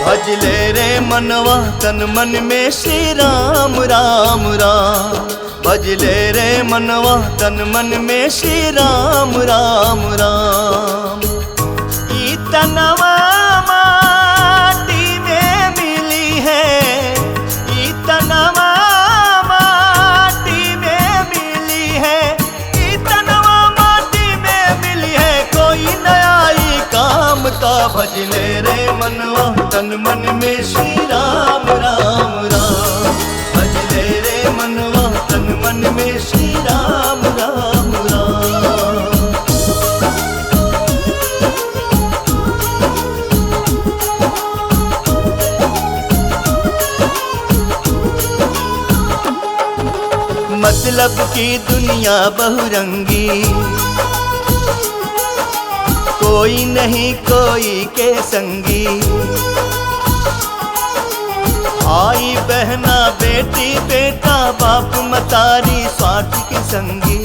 भजले रे मनवा तन मन में श्री राम राम राम। भजले रे मनवा तन मन में श्री राम राम राम। ई तनवा माटी में मिली है, ई तनवा माटी में मिली है, ई तनवा माटी में मिली है। कोई नया ही काम का भजले रे मनवा तन मन में श्री राम राम राम। भजले रे मनवा तन मन में श्री राम राम राम। मतलब की दुनिया बहुरंगी, कोई नहीं कोई के संगी। भाई बहना बेटी बेटा बाप मतारी स्वार्थ के संगी।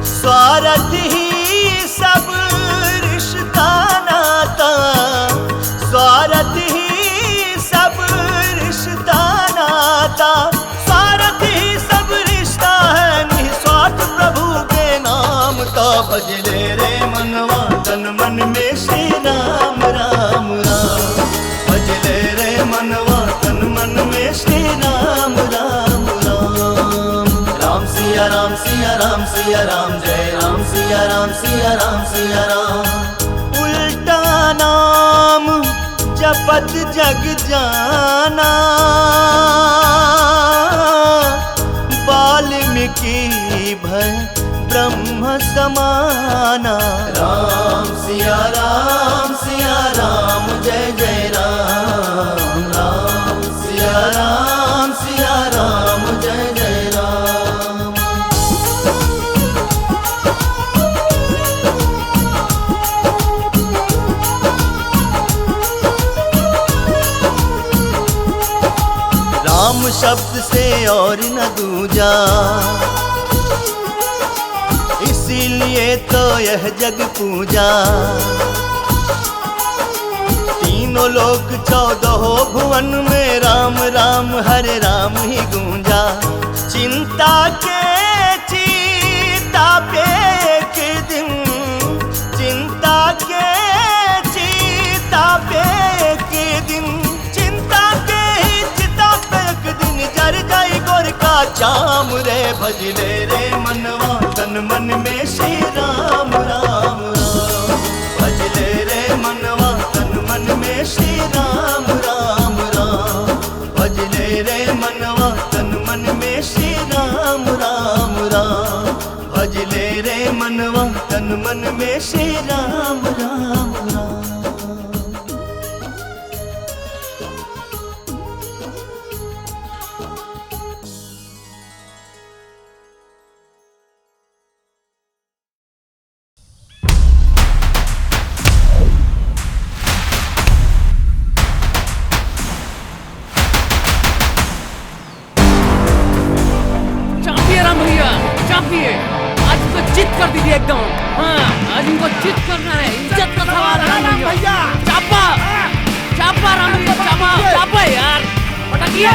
स्वार्थ ही सब रिश्ता नाता, स्वार्थ ही सब रिश्ता नाता, स्वार्थ ही सब रिश्ता है। निस्वार्थ प्रभु के नाम का भजले रे मनवा तन मन में श्री राम राम राम। भजले रे मनवा तन मन में श्री राम राम राम। राम सिया राम सिया राम सिया राम, जय राम सिया राम सिया राम सिया राम। उल्टा नाम जपत जग जाना, वाल्मीकि भय ब्रह्म समाना। राम सिया राम जय जय राम। राम सिया राम जय जय राम। राम शब्द से और न दूजा, इसीलिए तो यह जग पूजा। तीनों लोक 14 भुवन में राम राम हरे राम ही गूंजा। चिंता के चीता पे एक दिन, चिंता के चीता पे एक दिन, चिंता के ही चिता पे एक दिन जर जाई गोर का चाम रे। भजले रे मनवा तन मन में श्री राम राम राम। भजले रे मनवा तन मन में श्री राम राम राम। भजले रे मनवा तन मन में श्री राम राम राम। भजले रे मनवा तन मन में श्री राम राम राम। आज इनको चित कर दीजिए एकदम। हाँ, आज इनको चित करना है, इज्जत का सवाल है भैया। चापा चापा राम भैया, चापा चापा यार, पटकिए।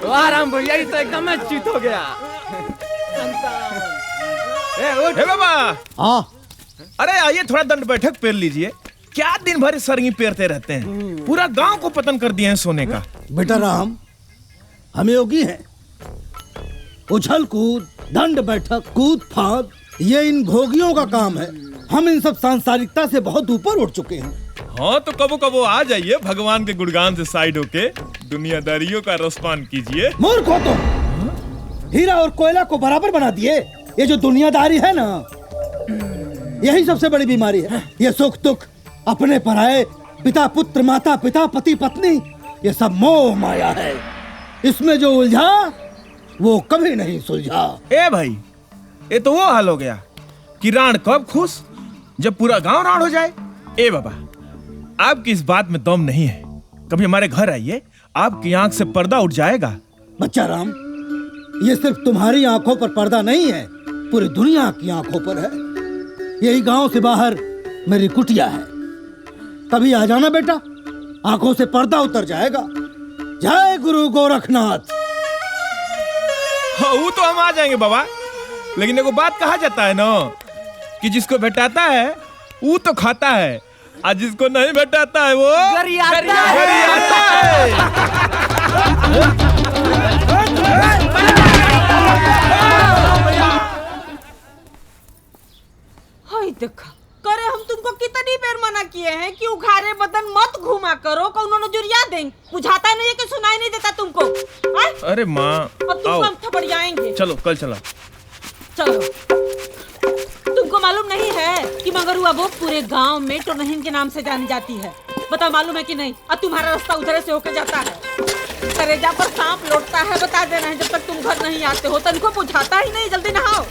वाह राम भैया, ये तो एकदम मैं चित हो गया। हे बाबा। हाँ, अरे आइए थोड़ा दंड बैठक पेर लीजिए। क्या दिन भर सरंगी पेरते रहते हैं, पूरा गांव को पतन कर दिए हैं सोने का। बेटा राम, हम योगी हैं। उछल कूद, दंड बैठक, कूद फांद, ये इन भोगियों का काम है। हम इन सब सांसारिकता से बहुत ऊपर उठ चुके हैं। हाँ तो कबो कबो आ जाइए, भगवान के गुणगान से साइड होके दुनियादारियों का रसपान कीजिए। मूर्ख हो तुम, हीरा और कोयला को बराबर बना दिए। ये जो दुनियादारी है ना, यही सबसे बड़ी बीमारी है। ये सुख दुख, अपने पराए, पिता पुत्र, माता पिता, पति पत्नी, ये सब मोह माया है। इसमें जो उलझा वो कभी नहीं सुलझा। ए भाई, ये तो वो हाल हो गया कि राण कब खुश जब पूरा गांव राण हो जाए। ए बाबा, आपकी इस बात में दम नहीं है। कभी हमारे घर आइए, आपकी आंख से पर्दा उठ जाएगा। बच्चा राम, ये सिर्फ तुम्हारी आंखों पर पर्दा नहीं है, पूरी दुनिया की आंखों पर है। यही गांव से बाहर मेरी कुटिया है, कभी आ जाना बेटा, आंखों से पर्दा उतर जाएगा। जय गुरु गोरखनाथ। हाँ, वो तो हम आ जाएंगे बाबा, लेकिन एगो बात कहा जाता है ना कि जिसको भेटाता है वो तो खाता है, और जिसको नहीं भेटाता है वो गरियाता हाय देखा करे, हम तुमको कितनी बार मना किए हैं कि उघारे बदन मत घुमा करो, कौनो नजरिया देंगे, बुझाता नहीं है कि सुनाई नहीं देता तुमको। अरे माँ, अब तुमको हम थपड़ियाएंगे। चलो कल चला। चलो, तुमको मालूम नहीं है कि मगरुआ वो पूरे गांव में टोनहीन के नाम से जानी जाती है। बता मालूम है कि नहीं? और तुम्हारा रास्ता उधर से होकर जाता है। करेजा पर सांप लौटता है, बता देना है, जब तक तुम घर नहीं आते हो। तनको बुझाता ही नहीं, जल्दी नहाओ।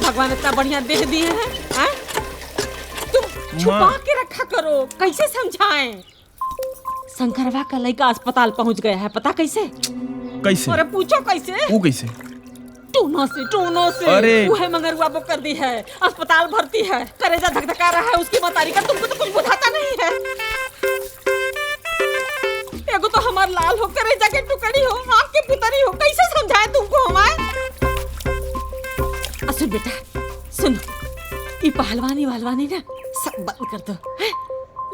भगवान इतना बढ़िया देख दिए हैं, तुम छुपा के रखा करो, कैसे समझाएं? शंकरवा का लड़का अस्पताल पहुंच गया है, पता कैसे? कैसे? अरे पूछो कैसे? वो कैसे? टूनो से अरे वो है मगरुआ बुक कर दी है, अस्पताल भर्ती है, करेजा धकधका रहा है उसकी मतारी का। तुमको तो कुछ बुझाता नहीं है। एगो तो हमार लाल हो, करेजा के टुकड़ी हो, आँख के पुतरी हो, कैसे समझाए तुमको हमारे? सुन बेटा, सुन, ये पहलवानी ना सब बंद कर दो।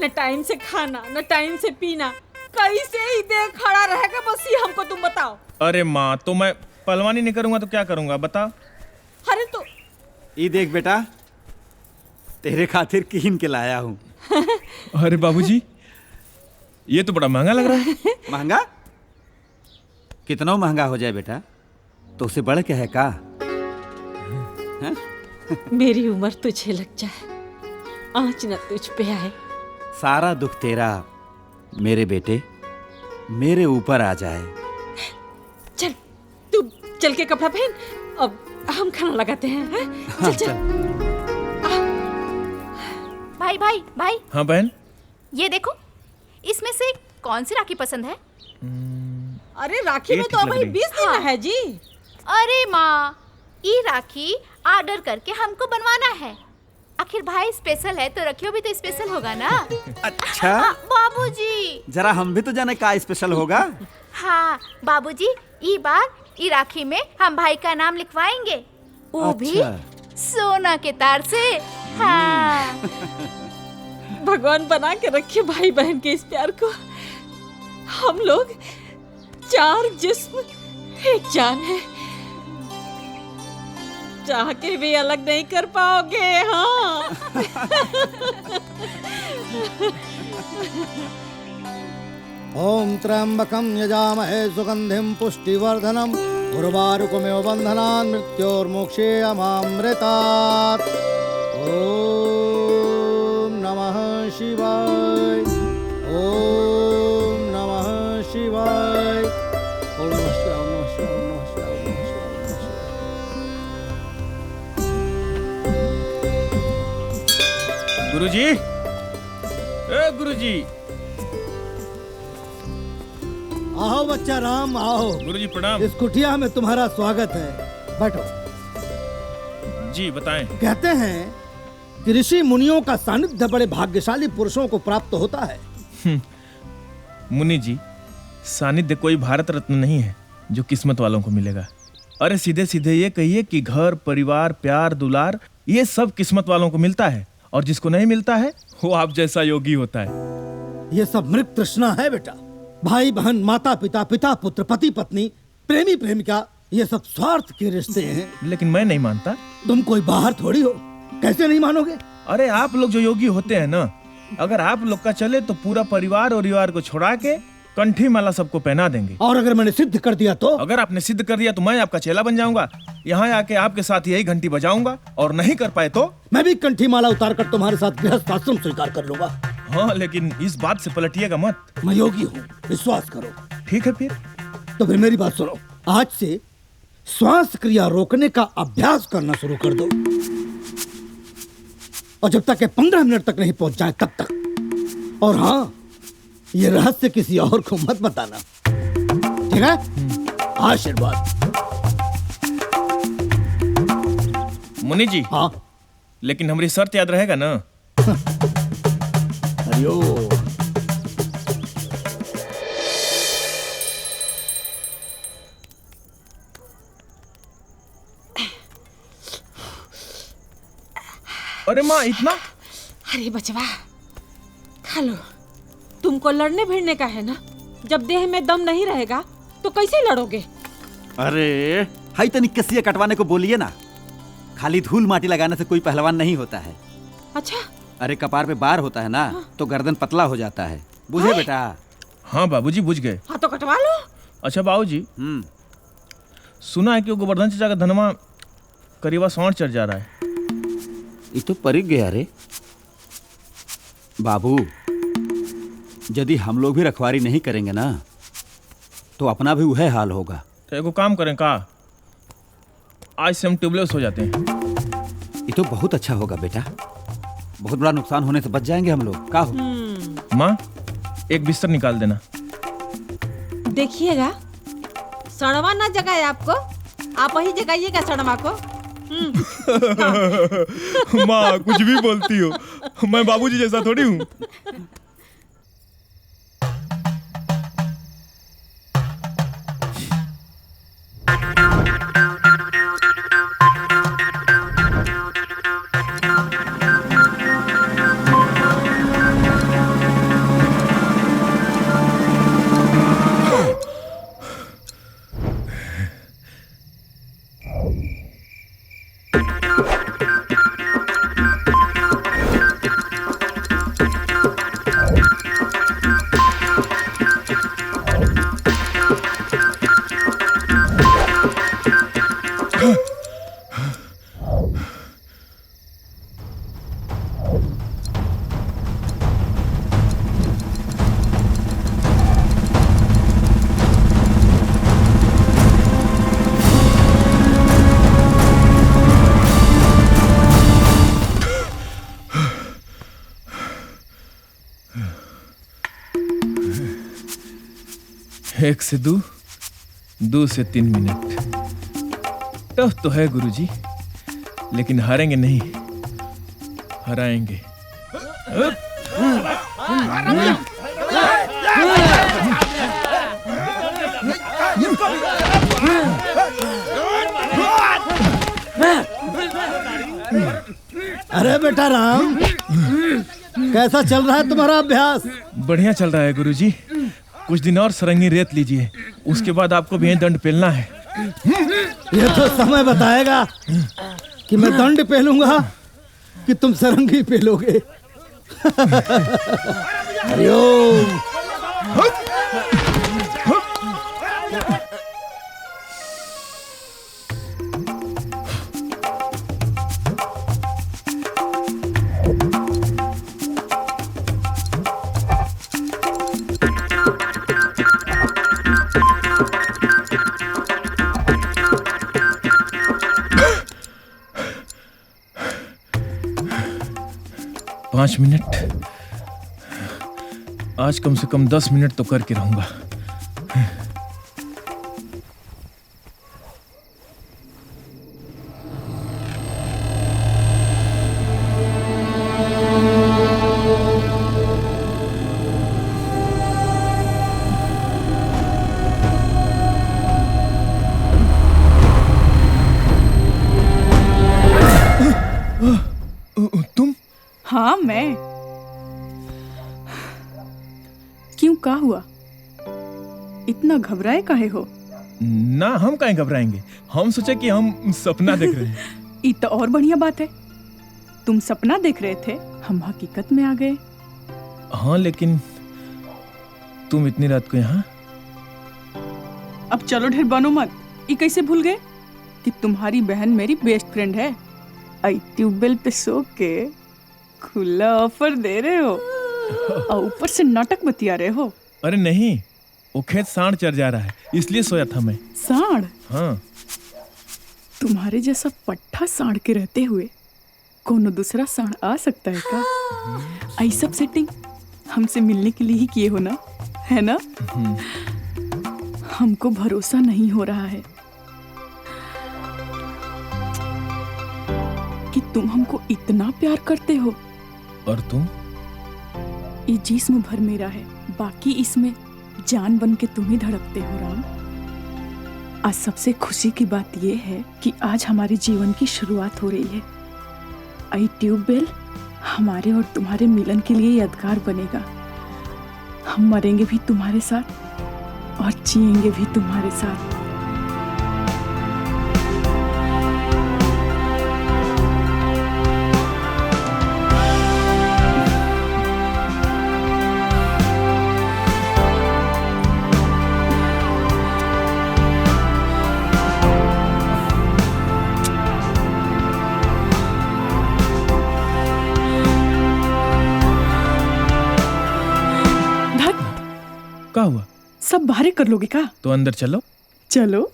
न टाइम से खाना, न टाइम से पीना, कैसे ही देख खड़ा रहेगा, बस ये हमको तुम बताओ। अरे माँ, तो मैं पहलवानी नहीं करूंगा तो क्या करूंगा बताओ? अरे तो ये देख बेटा, तेरे खातिर कीन के लाया हूँ। अरे बाबूजी, ये तो बड़ा महंगा लग रहा है। महंगा? कितना महंगा हो जाए बेटा, तो उसे बढ़ के है का? मेरी उम्र तुझे लग जाए, आँच न तुझ पे आए। सारा दुख तेरा मेरे बेटे मेरे ऊपर आ जाए। चल तू चल के कपड़ा पहन, अब हम खाना लगाते हैं, हैं? चल चल। भाई भाई भाई, हाँ बहन, ये देखो, इसमें से कौन सी राखी पसंद है? अरे राखी में तो अभी 20 दिन है जी। अरे माँ, ये राखी ऑर्डर करके हमको बनवाना है। आखिर भाई स्पेशल है तो रखियो भी तो स्पेशल होगा ना। अच्छा बाबूजी, जरा हम भी तो जाने का स्पेशल होगा। हाँ बाबूजी, ये बार ये राखी में हम भाई का नाम लिखवाएंगे, वो भी सोना के तार से। हाँ। भगवान बना के रखे भाई बहन के इस प्यार को। हम लोग 4 जिस्म एक जान है, चाह के भी अलग नहीं कर पाओगे। हाँ। ओम त्र्यंबकं यजामहे सुगंधिं पुष्टिवर्धनम् उर्वारुकमेव बन्धनान् मृत्योर्मुक्षेयमामृतात्। ओम नमः शिवाय, ओम नमः शिवाय, ओम नमः शिवाय, ओम नमः शिवाय, ओम नमः शिवाय, ओम नमः शिवाय, ओम नमः शिवाय। गुरुजी, ए गुरुजी। आओ बच्चा राम, आओ। गुरुजी प्रणाम। इस कुटिया में तुम्हारा स्वागत है, बैठो। जी बताएं। कहते हैं कि ऋषि मुनियों का सानिध्य बड़े भाग्यशाली पुरुषों को प्राप्त होता है। मुनि जी, सानिध्य कोई भारत रत्न नहीं है जो किस्मत वालों को मिलेगा। अरे सीधे सीधे ये कहिए कि घर परिवार प्यार दुलार ये सब किस्मत वालों को मिलता है, और जिसको नहीं मिलता है वो आप जैसा योगी होता है। ये सब मृग तृष्णा है बेटा। भाई बहन, माता पिता, पिता पुत्र, पति पत्नी, प्रेमी प्रेमिका, ये सब स्वार्थ के रिश्ते हैं। लेकिन मैं नहीं मानता। तुम कोई बाहर थोड़ी हो, कैसे नहीं मानोगे? अरे आप लोग जो योगी होते हैं ना, अगर आप लोग का चले तो पूरा परिवार और परिवार को छोड़ा के कंठी माला सबको पहना देंगे। और अगर मैंने सिद्ध कर दिया तो? अगर आपने सिद्ध कर दिया तो मैं आपका चेला बन जाऊंगा, यहाँ आके आपके साथ यही घंटी बजाऊंगा, और नहीं कर पाए तो मैं भी कंठी माला उतार कर तुम्हारे साथ गृहस्थ आश्रम स्वीकार कर लूंगा। हाँ, लेकिन इस बात से पलटिएगा मत। मैं योगी हूँ, विश्वास करो। ठीक है फिर। तो फिर मेरी बात सुनो, आज से श्वास क्रिया रोकने का अभ्यास करना शुरू कर दो, और जब तक 15 मिनट तक नहीं पहुंच जाए तब तक। और हाँ, ये रहस्य किसी और को मत बताना, ठीक है? आशीर्वाद। मुनि जी। हाँ, लेकिन हमारी शर्त याद रहेगा ना? हरिओम। अरे माँ, इतना? अरे बचवा, खा लो। तुमको लड़ने भिड़ने का है ना? जब देह में दम नहीं रहेगा तो कैसे लड़ोगे? अरे हाई तनिक कसिया कटवाने को बोलिए ना, खाली धूल माटी लगाने से कोई पहलवान नहीं होता है। अच्छा, अरे कपार पे बार होता है ना, तो गर्दन पतला हो जाता है, बुझे बेटा? हाँ बाबूजी, बुझ गए। हाँ तो कटवा लो। अच्छा बाबूजी, सुना है कि वो गोवर्धन चाचा का धनमा करीबा 60 चढ़ जा रहा है। ये तो परिक गया रे बाबू। यदि हम लोग भी रखवारी नहीं करेंगे ना, तो अपना भी वह हाल होगा। तो एगो काम करें का, आज से हम ट्यूबलेस हो जाते हैं। ये तो बहुत अच्छा होगा बेटा, बहुत बड़ा नुकसान होने से बच जाएंगे हम लोग। का हो? माँ, एक बिस्तर निकाल देना। देखिएगा, सड़वा ना जगाए आपको, आप ही जगाइएगा सड़वा को। माँ, कुछ भी बोलती हो, मैं बाबूजी जैसा थोड़ी हूँ। एक से 2, 2 से 3 मिनट। टफ तो है गुरुजी, लेकिन हारेंगे नहीं, हराएंगे। अरे बेटा राम, कैसा चल रहा है तुम्हारा अभ्यास? बढ़िया चल रहा है गुरुजी। कुछ दिन और सरंगी रेत लीजिए, उसके बाद आपको भी यहीं दंड पेलना है। ये तो समय बताएगा कि मैं दंड पेलूंगा कि तुम सरंगी पेलोगे। हरिओम। 5 मिनट, आज कम से कम 10 मिनट तो करके रहूंगा। तुम? हाँ मैं। क्यों, क्या हुआ? इतना घबराए काहे हो? ना, हम काहे घबराएंगे, हम सोचे कि हम सपना देख रहे हैं। ये तो और बढ़िया बात है, तुम सपना देख रहे थे, हम हकीकत में आ गए। हाँ, लेकिन तुम इतनी रात को यहाँ? अब चलो ढेर बनो मत। ये कैसे भूल गए कि तुम्हारी बहन मेरी बेस्ट फ्रेंड है? आई ट्यूबवेल पे सो के खुला ऑफर दे रहे हो और ऊपर से नाटक बतिया रहे हो। अरे नहीं, वो खेत सांड चर जा रहा है इसलिए सोया था मैं। सांड? हाँ। तुम्हारे जैसा पट्टा सांड के रहते हुए कोनो दूसरा सांड आ सकता है क्या? आई सब सेटिंग हमसे मिलने के लिए ही किए हो ना, है ना? हमको भरोसा नहीं हो रहा है कि तुम हमको इतना प्यार करते हो। और तुम? ये जिस्म भर मेरा है, बाकी इसमें जान बन के तुम ही धड़कते हो राम। आज सबसे खुशी की बात यह है कि आज हमारे जीवन की शुरुआत हो रही है। आई ट्यूबवेल हमारे और तुम्हारे मिलन के लिए यादगार बनेगा। हम मरेंगे भी तुम्हारे साथ और जिएंगे भी तुम्हारे साथ। क्या हुआ? सब बाहर कर लोगे क्या? तो अंदर चलो। चलो।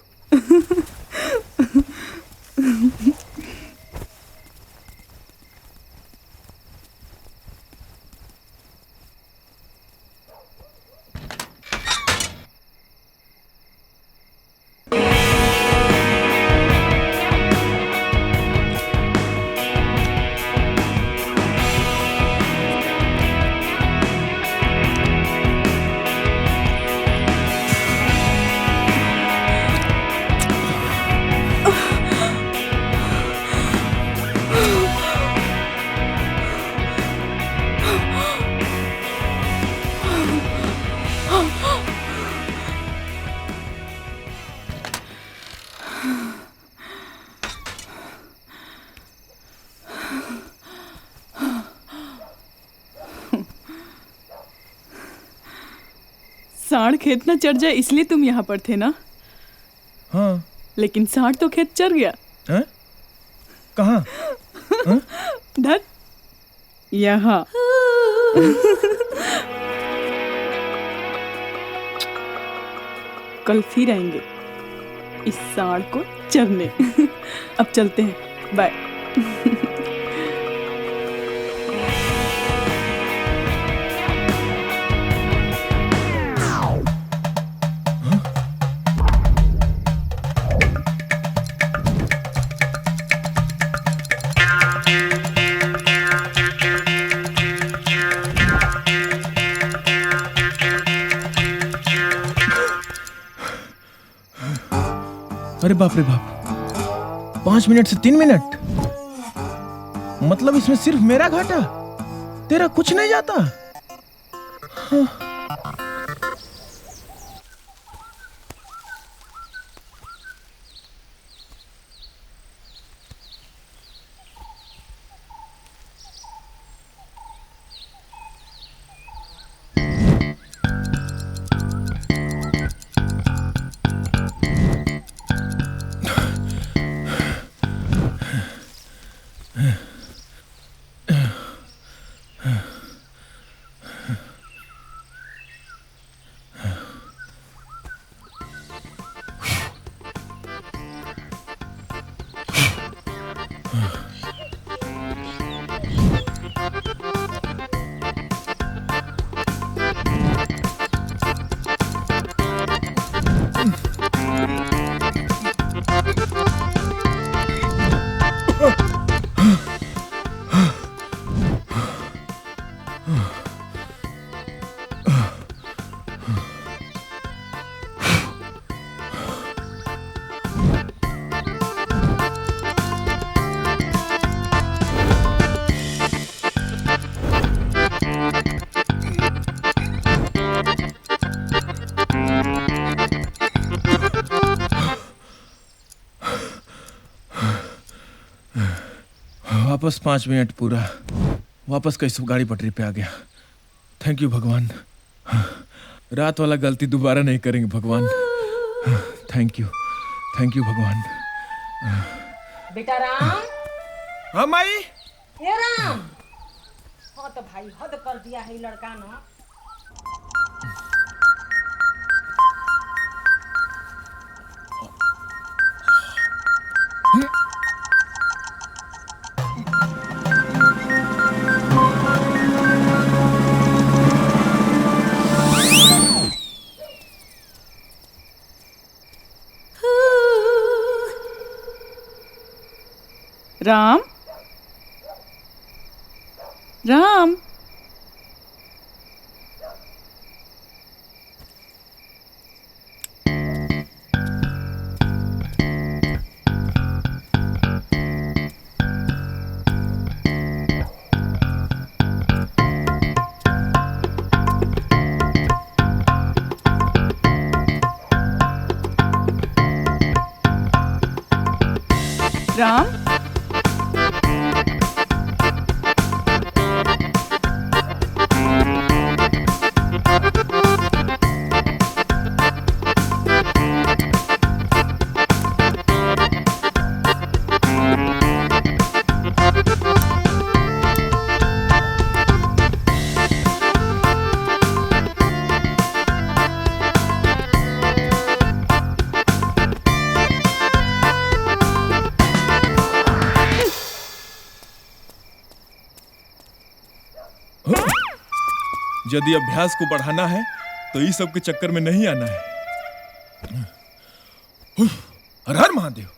सांड खेत न चढ़ जाए इसलिए तुम यहाँ पर थे ना? हाँ। लेकिन सांड तो खेत चढ़ गया। हैं? कहाँ? धर यहाँ। कल फिर आएंगे इस सांड को चरने। अब चलते हैं, बाय। अरे बाप रे बाप, 5 मिनट से 3 मिनट, मतलब इसमें सिर्फ मेरा घाटा, तेरा कुछ नहीं जाता। हाँ। वापस 5 मिनट पूरा, वापस कैसे गाड़ी पटरी पे आ गया। थैंक यू भगवान। रात वाला गलती दोबारा नहीं करेंगे भगवान। थैंक यू भगवान। बेटा राम। हाँ माई। हे राम। हाँ तो भाई हद कर दिया है लड़का ना। राम राम राम यदि अभ्यास को बढ़ाना है तो इस सब के चक्कर में नहीं आना है। हर हर महादेव।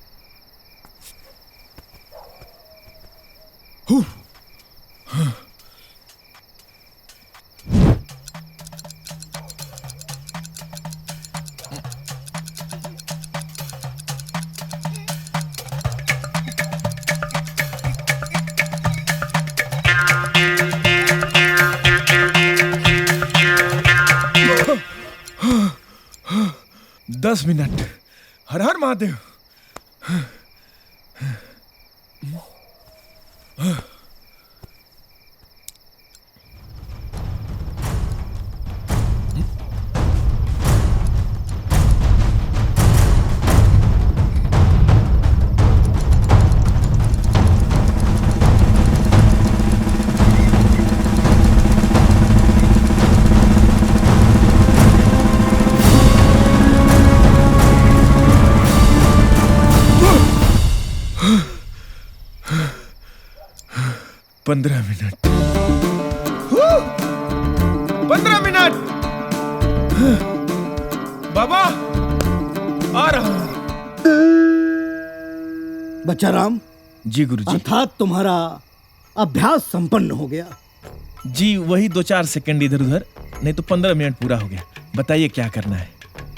दस मिनट। हर हर महादेव। पंद्रह मिनट। 15 मिनट। बाबा आ रहा हूं। बच्चा राम। जी गुरुजी। अर्थात तुम्हारा अभ्यास संपन्न हो गया। जी वही 2-4 सेकंड इधर उधर, नहीं तो 15 मिनट पूरा हो गया। बताइए क्या करना है।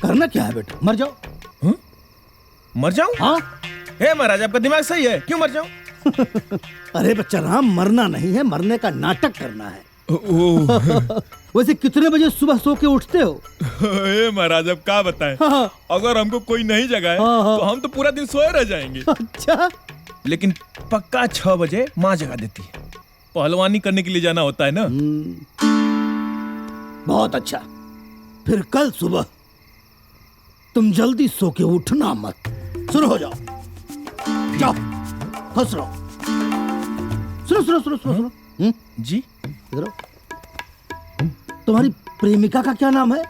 करना क्या है बेटा? मर जाओ। मर जाऊं? हाँ। हे महाराज आपका दिमाग सही है, क्यों मर जाऊं? अरे बच्चा राम, मरना नहीं है, मरने का नाटक करना है। वैसे कितने बजे सुबह सो के उठते हो? महाराज अब क्या बताएं? अगर हमको कोई नहीं जगाए तो हम तो पूरा दिन सोए रह जाएंगे। अच्छा। लेकिन पक्का 6 बजे माँ जगा देती है। पहलवानी करने के लिए जाना होता है ना। बहुत अच्छा। फिर कल सुबह तुम जल्दी सो के उठना मत। शुरू हो जाओ। जाओ खुश रहो। सुनो। जी इधर आओ। तुम्हारी प्रेमिका का क्या नाम है?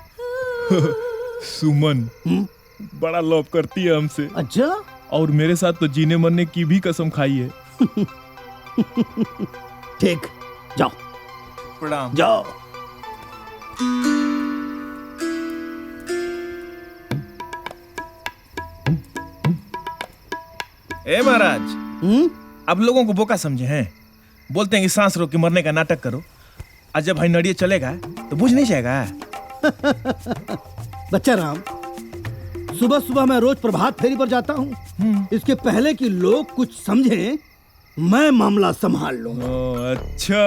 सुमन। बड़ा लव करती है हमसे। अच्छा। और मेरे साथ तो जीने मरने की भी कसम खाई है। ठीक, जाओ। प्रणाम। जाओ। ए महाराज, अब लोगों को बोका समझे हैं। बोलते हैं कि सांस रोक के मरने का नाटक करो, और जब भाई नड़िए चलेगा तो बुझ नहीं जाएगा। बच्चा राम, सुबह सुबह मैं रोज प्रभात फेरी पर जाता हूँ। इसके पहले कि लोग कुछ समझें, मैं मामला संभाल लूंगा। अच्छा।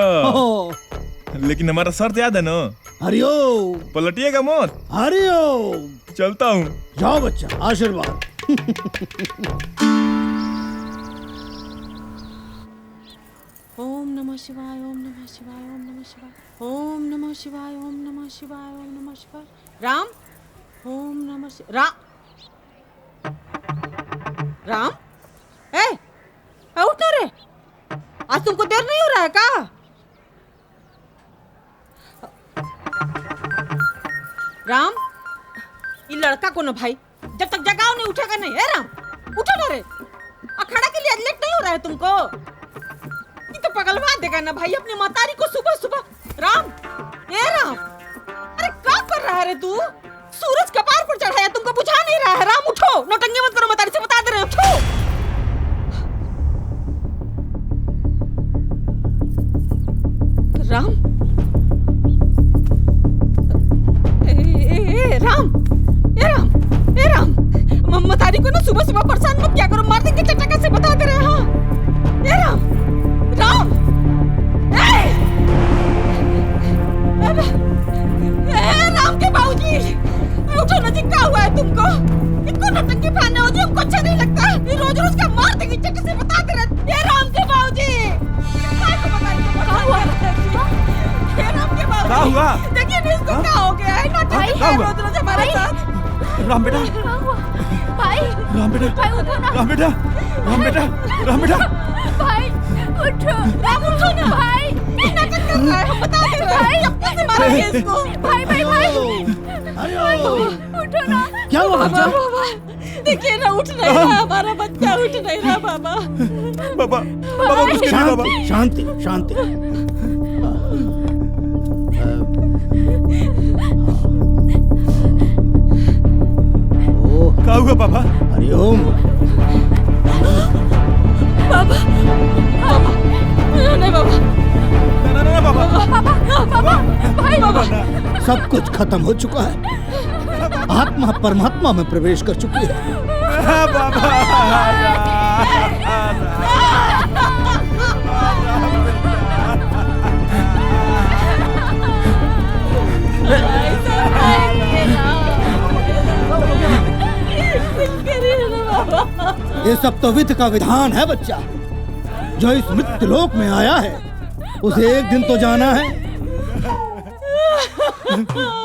लेकिन हमारा शर्त याद है ना? हरिओम। पलटिएगा मत। हरिओम। चलता हूँ। जाओ बच्चा, आशीर्वाद। ओम नमः शिवाय, ओम नमः शिवाय, ओम नमः शिवाय, ओम नमः शिवाय, ओम नमः शिवाय, ओम नमः शिवाय। राम, ओम नमः राम, राम, उठ ना रे, आज तुमको देर नहीं हो रहा है क्या? राम, ये लड़का को ना भाई, जब तक जगाओ नहीं उठेगा नहीं। है राम, उठो ना रे, अखाड़ा के लिए लेट नहीं हो रहा है तुमको? ये तो पगलवा देगा ना भाई अपनी मतारी को सुबह सुबह। राम, ए राम, अरे क्या कर रहा है रे तू? सूरज कपार पर चढ़ा है, तुमको बुझा नहीं रहा है? राम उठो, नौटंकी मत करो, मतारी से बता दे रहे हो, उठो। राम, राम, ए राम, मतारी को ना सुबह सुबह परेशान मत क्या करो, मार देंगे चटका से, बता दे रहे हैं। हाँ, ए राम, राम, राम के बाबूजी, उठो ना जी, क्या हुआ है तुमको? इनको नौटंकी फाड़ने हो जी, हमको अच्छा नहीं लगता। ये रोज रोज का मार देंगे चटके से, बता दे रहे। ए राम के बाबूजी, क्या हुआ? ए राम के बाबूजी, देखिए ना इसको क्या हो गया है, नौटंकी रोज रोज हमारे साथ। राम बेटा, भाई, राम बेटा, भाई उठो ना, राम बेटा, राम बेटा, राम बेटा, भाई उठो, राम उठो ना भाई, नाटक कर रहा है, हम बता दे रहे हैं, चप्पू से मारेंगे इसको। भाई, उठो ना। क्या हुआ बच्चा? बाबा, देखिए ना, उठ नहीं रहा हमारा बच्चा, उठ नहीं रहा बाबा। बाबा, बाबा कुछ करिए बाबा। शांति, शांति। क्या हुआ बाबा? हरिओम। बाबा, बाबा, नहीं बाबा, ना बाबा, बाबा, भाई, बाबा, सब कुछ खत्म हो चुका है, आत्मा परमात्मा में प्रवेश कर चुकी है। बाबा, ये सब तो विधि का विधान है बच्चा। जो इस मृत्यु लोक में आया है उसे एक दिन तो जाना है।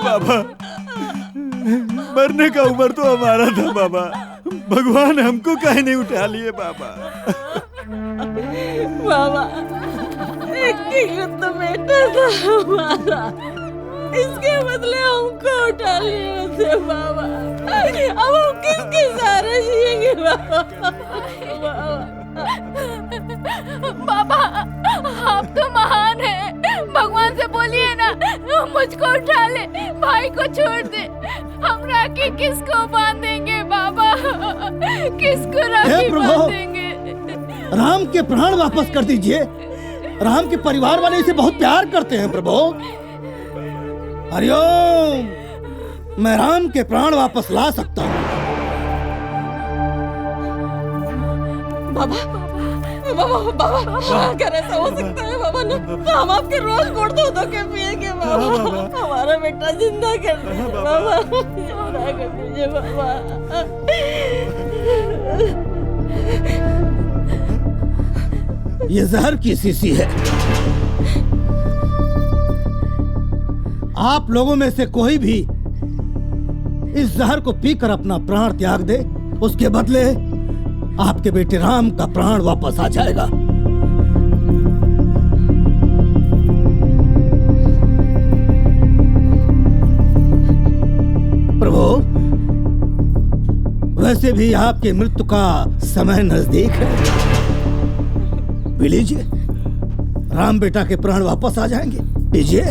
बाबा, मरने का उम्र तो हमारा था बाबा, भगवान हमको काहे नहीं उठा लिए बाबा? बाबा, एक तो बेटा था हमारा, इसके बदले हमको उठा लिए थे बाबा। अब हम किसके सहारे जिएंगे बाबा? बाबा, आप तो महान हैं, भगवान से बोलिए ना मुझको उठा ले, भाई को छोड़ दे। हम राखी किसको बांधेंगे बाबा? किसको राखी बांधेंगे? राम के प्राण वापस कर दीजिए। राम के परिवार वाले इसे बहुत प्यार करते हैं प्रभु। हरिओम, मैं राम के प्राण वापस ला सकता हूँ। बाबा, बाबा, बाबा, अगर ऐसा हो सकता है बाबा ना, तो हम आपके रोज गुड़ धो के पिएंगे बाबा। हमारा बेटा जिंदा कर दीजिए बाबा, जिंदा कर दीजिए बाबा। ये जहर की शीशी है। आप लोगों में से कोई भी इस जहर को पीकर अपना प्राण त्याग दे, उसके बदले आपके बेटे राम का प्राण वापस आ जाएगा। प्रभु, वैसे भी आपकी मृत्यु का समय नजदीक है। पी लीजिए, राम बेटा के प्राण वापस आ जाएंगे। पीजिए।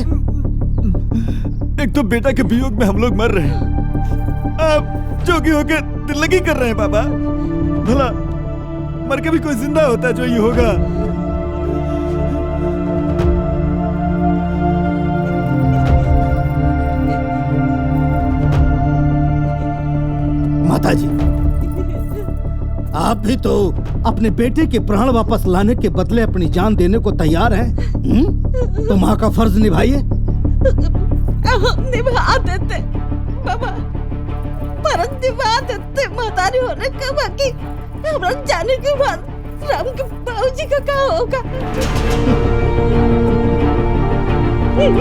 एक तो बेटा के वियोग में हम लोग मर रहे हैं, अब जोगी होके दिल लगी कर रहे हैं बाबा। भला मर के भी कोई जिंदा होता है जो ये होगा? माताजी, आप भी तो अपने बेटे के प्राण वापस लाने के बदले अपनी जान देने को तैयार हैं। तो माँ का फर्ज निभाइए। निभा देते बाबा, फर्ज निभा देते। महतारी होने का बाकी हमरा जाने के बाद राम के बाबूजी का क्या होगा? आप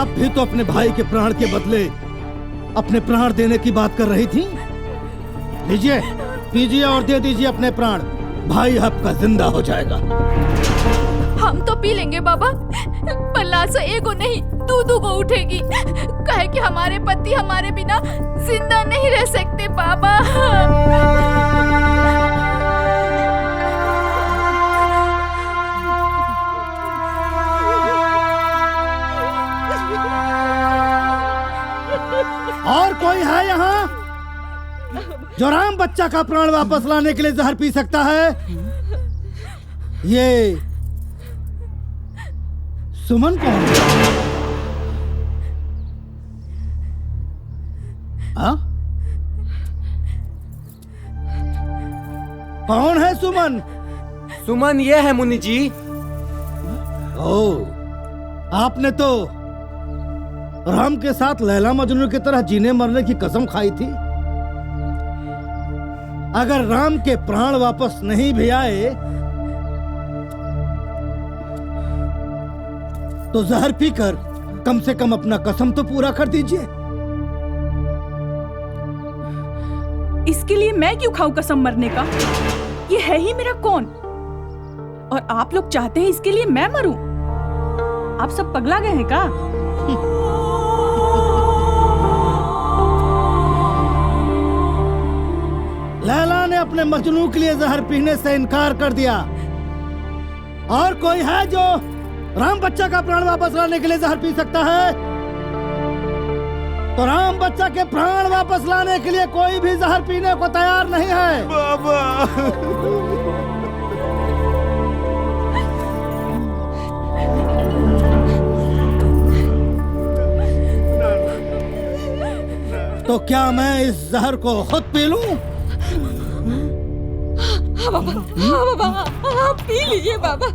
भी तो अपने भाई के प्राण के बदले अपने प्राण देने की बात कर रही थी। लीजिए, पीजिए और दे दीजिए अपने प्राण। भाई आपका जिंदा हो जाएगा। हम तो पी लेंगे बाबा, पर लाशा एगो नहीं दू को उठेगी। कहे कि हमारे पति हमारे बिना जिंदा नहीं रह सकते बाबा। और कोई है यहाँ जो राम बच्चा का प्राण वापस लाने के लिए जहर पी सकता है? ये सुमन कौन है? हाँ? कौन है सुमन? सुमन ये है मुनि जी। ओ, आपने तो राम के साथ लैला मजनू की तरह जीने मरने की कसम खाई थी। अगर राम के प्राण वापस नहीं भी आए तो जहर पीकर कम से कम अपना कसम तो पूरा कर दीजिए। इसके लिए मैं क्यों खाऊं कसम मरने का? ये है ही मेरा कौन? और आप लोग चाहते हैं इसके लिए मैं मरूं? आप सब पगला गए हैं का? लैला ने अपने मजनू के लिए जहर पीने से इनकार कर दिया। और कोई है जो राम बच्चा का प्राण वापस लाने के लिए जहर पी सकता है? तो राम बच्चा के प्राण वापस लाने के लिए कोई भी जहर पीने को तैयार नहीं है। बाबा तो क्या मैं इस जहर को खुद पी लूं? हाँ बाबा, आप पी लीजिए बाबा।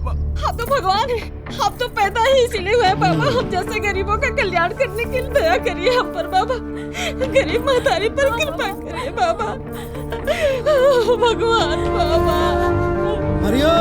आप तो भगवान है, आप तो पैदा ही इसीलिए हुए बाबा। हम जैसे गरीबों का कल्याण करने के लिए दया करिए हम पर बाबा। गरीब महतारी पर कृपा करिए बाबा। भगवान बाबा। हरिओ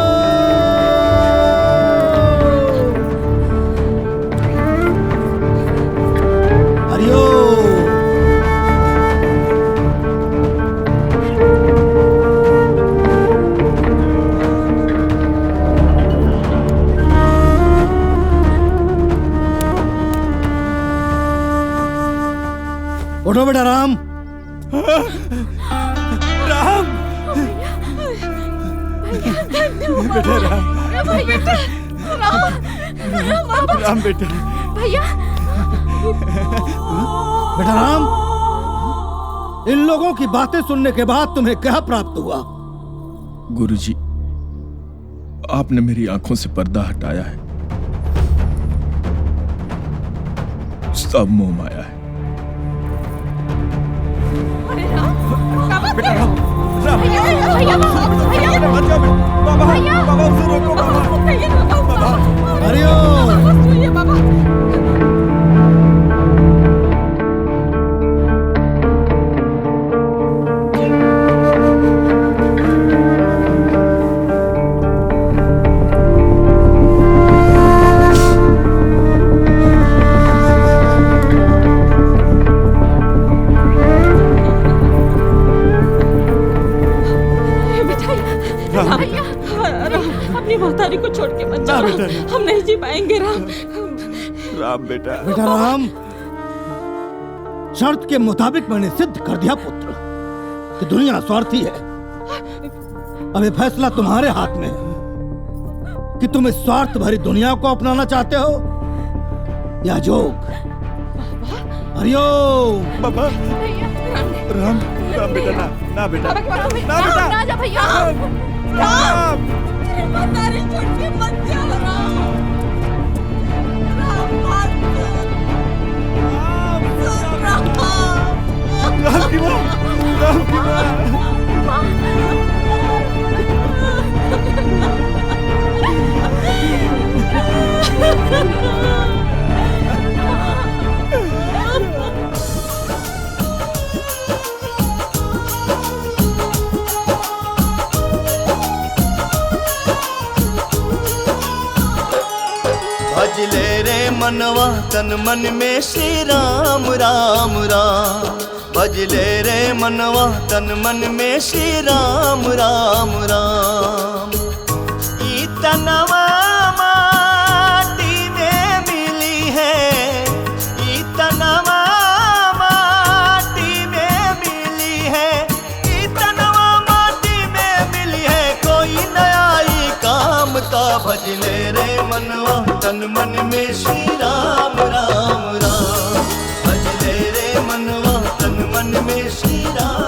उठो बेटा राम। राम बेटा राम बेटा भैया बेटा राम, इन लोगों की बातें सुनने के बाद तुम्हें क्या प्राप्त हुआ? गुरुजी, आपने मेरी आंखों से पर्दा हटाया है। सब मोह माया है। बेटा राम राम बाबा बाबा उसे रोको बाबा। हरिओ अपनी महतारी को छोड़ के मत जाओ। हम नहीं जी पाएंगे राम। राम बेटा राम, शर्त के मुताबिक मैंने सिद्ध कर दिया पुत्र कि दुनिया स्वार्थी है। अब ये फैसला तुम्हारे हाथ में है कि तुम इस स्वार्थ भरी दुनिया को अपनाना चाहते हो या जोग। हरिओम बाबा। राम राम बेटा ना बेटा ना बेटा ना जा भैया। राम महतारी छोड़ के मत जाओ राम। राम की माँ राम की माँ। मनवा तन मन में श्री राम राम राम, भजले रे मनवा तन मन में श्री राम राम राम। ई तनवा माटी में मिली है, ई तनवा माटी में मिली है, ई तनवा माटी में मिली है, कोई नया ही काम का भजले रे मनवा तन मन में श्री राम राम राम, भजले रे मनवा तन मन में श्री राम।